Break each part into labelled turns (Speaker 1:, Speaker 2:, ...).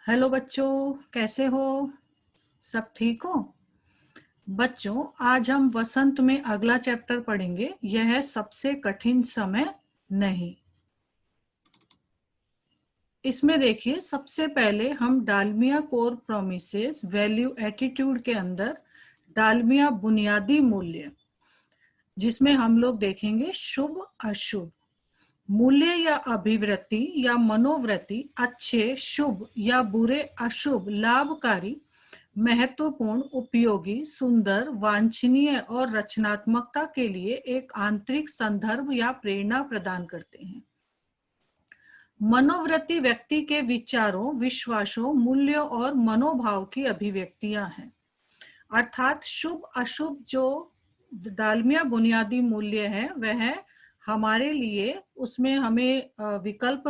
Speaker 1: Hello बच्चों, कैसे हो? सब ठीक हो? बच्चों, आज हम वसंत में अगला चैप्टर पढ़ेंगे। यह है सबसे कठिन समय नहीं। इसमें देखिए, सबसे पहले हम Dalmia core promises value attitude के अंदर डालमिया बुनियादी मूल्य, जिसमें हम लोग देखेंगे शुभ अशुभ मूल्य या अभिवृत्ति या मनोवृत्ति, अच्छे शुभ या बुरे अशुभ, लाभकारी, महत्वपूर्ण, उपयोगी, सुंदर, वांछनीय और रचनात्मकता के लिए एक आंतरिक संदर्भ या प्रेरणा प्रदान करते हैं। मनोवृत्ति व्यक्ति के विचारों, विश्वासों, मूल्यों और मनोभाव की अभिव्यक्तियां हैं। अर्थात शुभ अशुभ जो डालमिया बुनियादी मूल्य है, वह हमारे लिए उसमें हमें विकल्प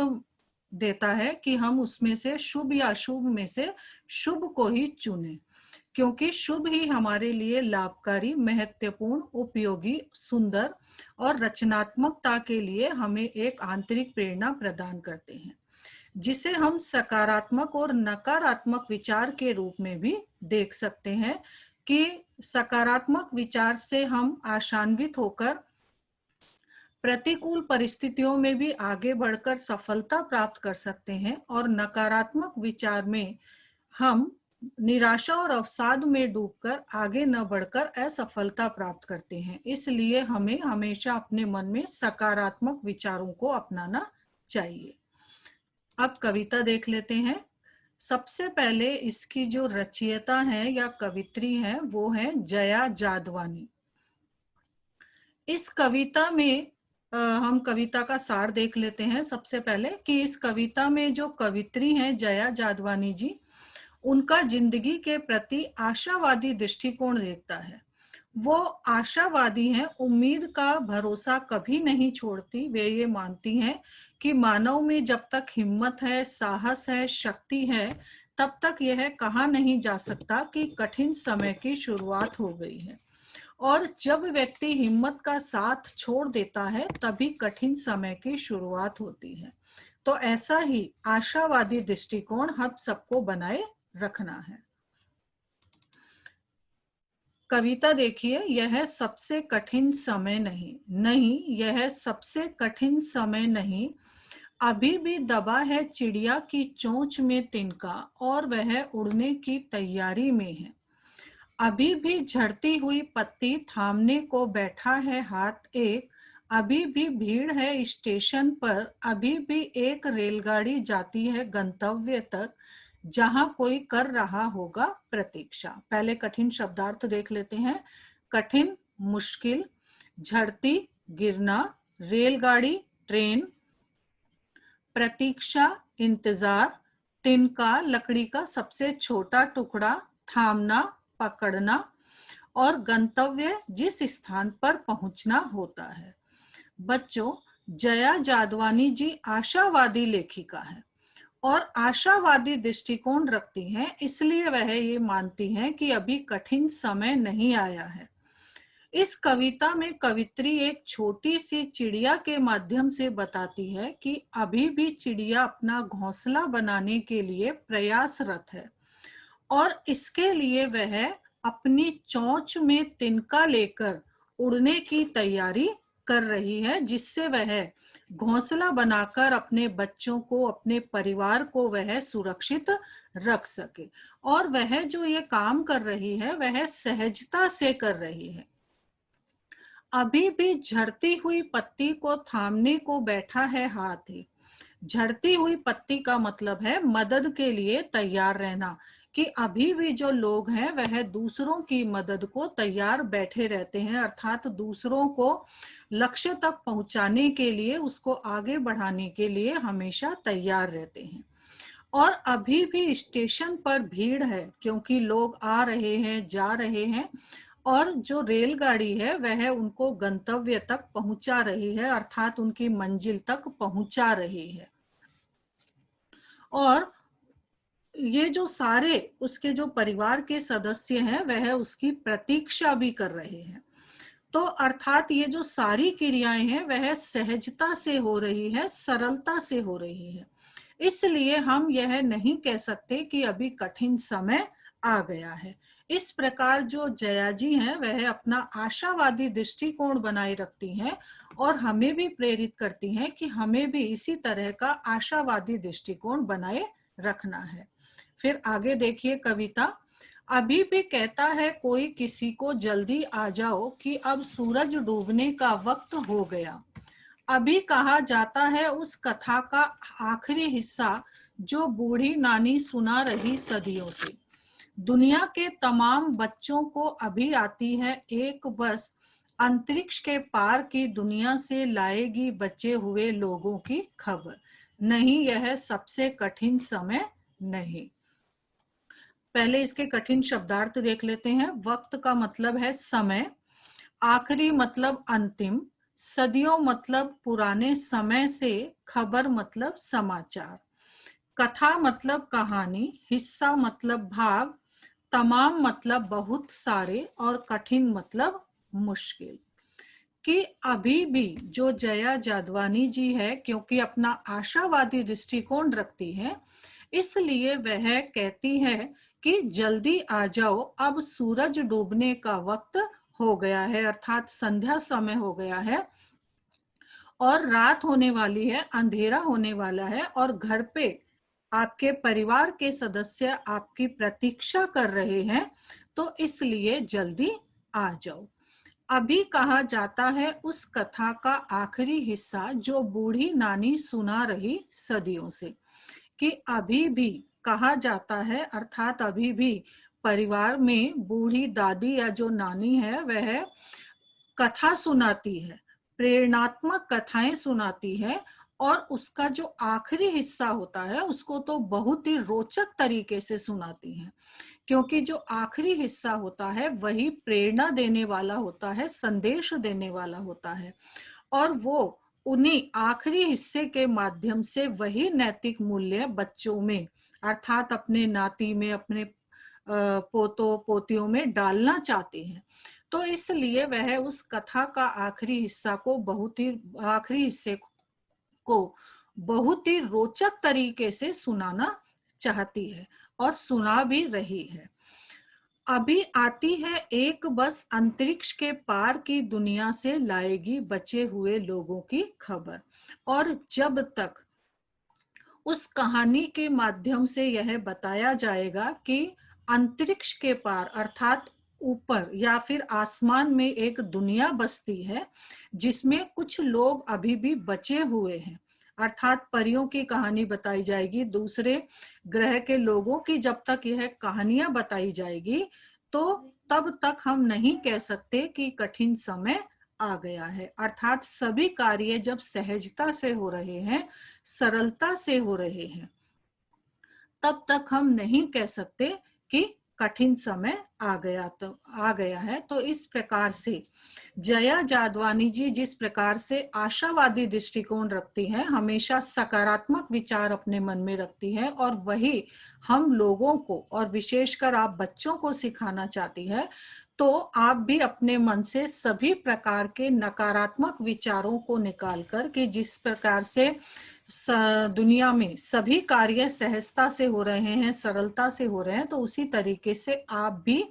Speaker 1: देता है कि हम उसमें से शुभ या अशुभ में से शुभ को ही चुनें, क्योंकि शुभ ही हमारे लिए लाभकारी, महत्वपूर्ण, उपयोगी, सुंदर और रचनात्मकता के लिए हमें एक आंतरिक प्रेरणा प्रदान करते हैं, जिसे हम सकारात्मक और नकारात्मक विचार के रूप में भी देख सकते हैं कि सकारात्मक विचार से हम आशान्वित होकर प्रतिकूल परिस्थितियों में भी आगे बढ़कर सफलता प्राप्त कर सकते हैं, और नकारात्मक विचार में हम निराशा और अवसाद में डूबकर आगे न बढ़कर असफलता प्राप्त करते हैं। इसलिए हमें हमेशा अपने मन में सकारात्मक विचारों को अपनाना चाहिए। अब कविता देख लेते हैं। सबसे पहले इसकी जो रचयिता है या कवित्री है वो है जया जादवानी। इस कविता में हम कविता का सार देख लेते हैं। सबसे पहले कि इस कविता में जो कवित्री हैं जया जादवानी जी, उनका जिंदगी के प्रति आशावादी दृष्टिकोण देखता है। वो आशावादी हैं, उम्मीद का भरोसा कभी नहीं छोड़ती। वे ये मानती हैं कि मानव में जब तक हिम्मत है, साहस है, शक्ति है, तब तक यह कहा नहीं जा सकता कि कठिन समय की शुरुआत हो गई है, और जब व्यक्ति हिम्मत का साथ छोड़ देता है तभी कठिन समय की शुरुआत होती है। तो ऐसा ही आशावादी दृष्टिकोण हम सबको बनाए रखना है। कविता देखिए, यह सबसे कठिन समय नहीं, नहीं यह सबसे कठिन समय नहीं, अभी भी दबा है चिड़िया की चोंच में तिनका और वह उड़ने की तैयारी में है। अभी भी झड़ती हुई पत्ती थामने को बैठा है हाथ एक, अभी भी भीड़ है स्टेशन पर, अभी भी एक रेलगाड़ी जाती है गंतव्य तक, जहां कोई कर रहा होगा प्रतीक्षा। पहले कठिन शब्दार्थ देख लेते हैं। कठिन, मुश्किल, झड़ती, गिरना, रेलगाड़ी, ट्रेन, प्रतीक्षा, इंतजार, तिनका, लकड़ी का सबसे छोटा टुकड़ा, थामना, पकड़ना, और गंतव्य, जिस स्थान पर पहुंचना होता है। बच्चों, जया जादवानी जी आशावादी लेखिका है और आशावादी दृष्टिकोण रखती हैं, इसलिए वह ये मानती हैं कि अभी कठिन समय नहीं आया है। इस कविता में कवित्री एक छोटी सी चिड़िया के माध्यम से बताती है कि अभी भी चिड़िया अपना घोंसला बनाने के लिए प्रयासरत है, और इसके लिए वह अपनी चोंच में तिनका लेकर उड़ने की तैयारी कर रही है, जिससे वह घोंसला बनाकर अपने बच्चों को, अपने परिवार को वह सुरक्षित रख सके। और वह जो ये काम कर रही है वह सहजता से कर रही है। अभी भी झड़ती हुई पत्ती को थामने को बैठा है हाथी। झड़ती हुई पत्ती का मतलब है मदद के लिए तैयार रहना, कि अभी भी जो लोग हैं वह दूसरों की मदद को तैयार बैठे रहते हैं, अर्थात दूसरों को लक्ष्य तक पहुंचाने के लिए, उसको आगे बढ़ाने के लिए हमेशा तैयार रहते हैं। और अभी भी स्टेशन पर भीड़ है, क्योंकि लोग आ रहे हैं, जा रहे हैं, और जो रेलगाड़ी है वह उनको गंतव्य तक पहुंचा रही है, अर्थात उनकी मंजिल तक पहुंचा रही है। और ये जो सारे उसके जो परिवार के सदस्य हैं वह उसकी प्रतीक्षा भी कर रहे हैं। तो अर्थात ये जो सारी क्रियाएं हैं वह सहजता से हो रही है, सरलता से हो रही है। इसलिए हम यह नहीं कह सकते कि अभी कठिन समय आ गया है। इस प्रकार जो जया जी हैं वह अपना आशावादी दृष्टिकोण बनाए रखती हैं और हमें भी प्रेरित करती हैं कि हमें भी इसी तरह का आशावादी दृष्टिकोण बनाए रखना है। फिर आगे देखिए कविता। अभी भी कहता है कोई किसी को, जल्दी आ जाओ कि अब सूरज डूबने का वक्त हो गया। अभी कहा जाता है उस कथा का आखिरी हिस्सा जो बूढ़ी नानी सुना रही सदियों से। दुनिया के तमाम बच्चों को अभी आती है एक बस, अंतरिक्ष के पार की दुनिया से लाएगी बचे हुए लोगों की खबर। नहीं, यह सबसे कठिन समय नहीं। पहले इसके कठिन शब्दार्थ देख लेते हैं। वक्त का मतलब है समय, आखिरी मतलब अंतिम, सदियों मतलब पुराने समय से, खबर मतलब समाचार, कथा मतलब कहानी, हिस्सा मतलब भाग, तमाम मतलब बहुत सारे और कठिन मतलब मुश्किल। कि अभी भी जो जया जादवानी जी है, क्योंकि अपना आशावादी दृष्टिकोण रखती है, इसलिए वह कहती है कि जल्दी आ जाओ, अब सूरज डूबने का वक्त हो गया है, अर्थात संध्या समय हो गया है और रात होने वाली है, अंधेरा होने वाला है और घर पे आपके परिवार के सदस्य आपकी प्रतीक्षा कर रहे हैं, तो इसलिए जल्दी आ जाओ। अभी कहा जाता है उस कथा का आखिरी हिस्सा जो बूढ़ी नानी सुना रही सदियों से। कि अभी भी कहा जाता है, अर्थात अभी भी परिवार में बूढ़ी दादी या जो नानी है वह कथा सुनाती है, प्रेरणात्मक कथाएं सुनाती है और उसका जो आखिरी हिस्सा होता है उसको तो बहुत ही रोचक तरीके से सुनाती है, क्योंकि जो आखिरी हिस्सा होता है वही प्रेरणा देने वाला होता है, संदेश देने वाला होता है और वो उन्हीं आखिरी हिस्से के माध्यम से वही नैतिक मूल्य बच्चों में, अर्थात अपने नाती में, अपने पोतों पोतियों में डालना चाहते हैं। तो इसलिए वह उस कथा का आखिरी हिस्सा को आखिरी हिस्से को बहुत ही रोचक तरीके से सुनाना चाहती है और सुना भी रही है। अभी आती है एक बस, अंतरिक्ष के पार की दुनिया से लाएगी बचे हुए लोगों की खबर। और जब तक उस कहानी के माध्यम से यह बताया जाएगा कि अंतरिक्ष के पार अर्थात ऊपर या फिर आसमान में एक दुनिया बसती है जिसमें कुछ लोग अभी भी बचे हुए हैं, अर्थात परियों की कहानी बताई जाएगी, दूसरे ग्रह के लोगों की जब तक यह कहानियां बताई जाएगी तो तब तक हम नहीं कह सकते कि कठिन समय आ गया है। अर्थात सभी कार्य जब सहजता से हो रहे हैं, सरलता से हो रहे हैं, तब तक हम नहीं कह सकते कि कठिन समय आ गया है। तो इस प्रकार से जया जादवानी जी जिस प्रकार से आशावादी दृष्टिकोण रखती है, हमेशा सकारात्मक विचार अपने मन में रखती है और वही हम लोगों को और विशेषकर आप बच्चों को सिखाना चाहती है, तो आप भी अपने मन से सभी प्रकार के नकारात्मक विचारों को निकालकर कि जिस प्रकार से दुनिया में सभी कार्य सहजता से हो रहे हैं, सरलता से हो रहे हैं, तो उसी तरीके से आप भी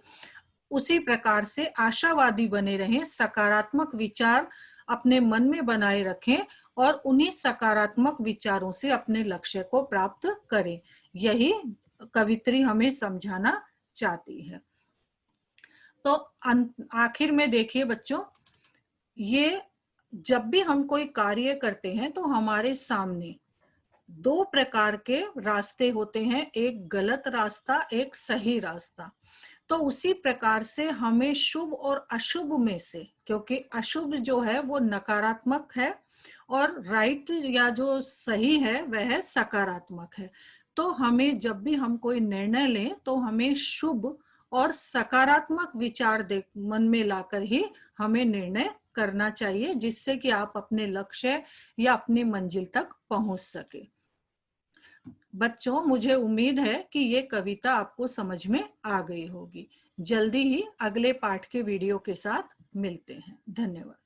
Speaker 1: उसी प्रकार से आशावादी बने रहें, सकारात्मक विचार अपने मन में बनाए रखें और उन्हीं सकारात्मक विचारों से अपने लक्ष्य को प्राप्त करें। यही कवित्री हमें समझाना चाहती है। तो आखिर में देखिए बच्चों, ये जब भी हम कोई कार्य करते हैं तो हमारे सामने दो प्रकार के रास्ते होते हैं, एक गलत रास्ता, एक सही रास्ता। तो उसी प्रकार से हमें शुभ और अशुभ में से, क्योंकि अशुभ जो है वो नकारात्मक है और राइट या जो सही है वह सकारात्मक है, तो हमें जब भी हम कोई निर्णय लें तो हमें शुभ और सकारात्मक विचार मन में लाकर ही हमें निर्णय करना चाहिए, जिससे कि आप अपने लक्ष्य या अपनी मंजिल तक पहुंच सके। बच्चों, मुझे उम्मीद है कि ये कविता आपको समझ में आ गई होगी। जल्दी ही अगले पाठ के वीडियो के साथ मिलते हैं। धन्यवाद।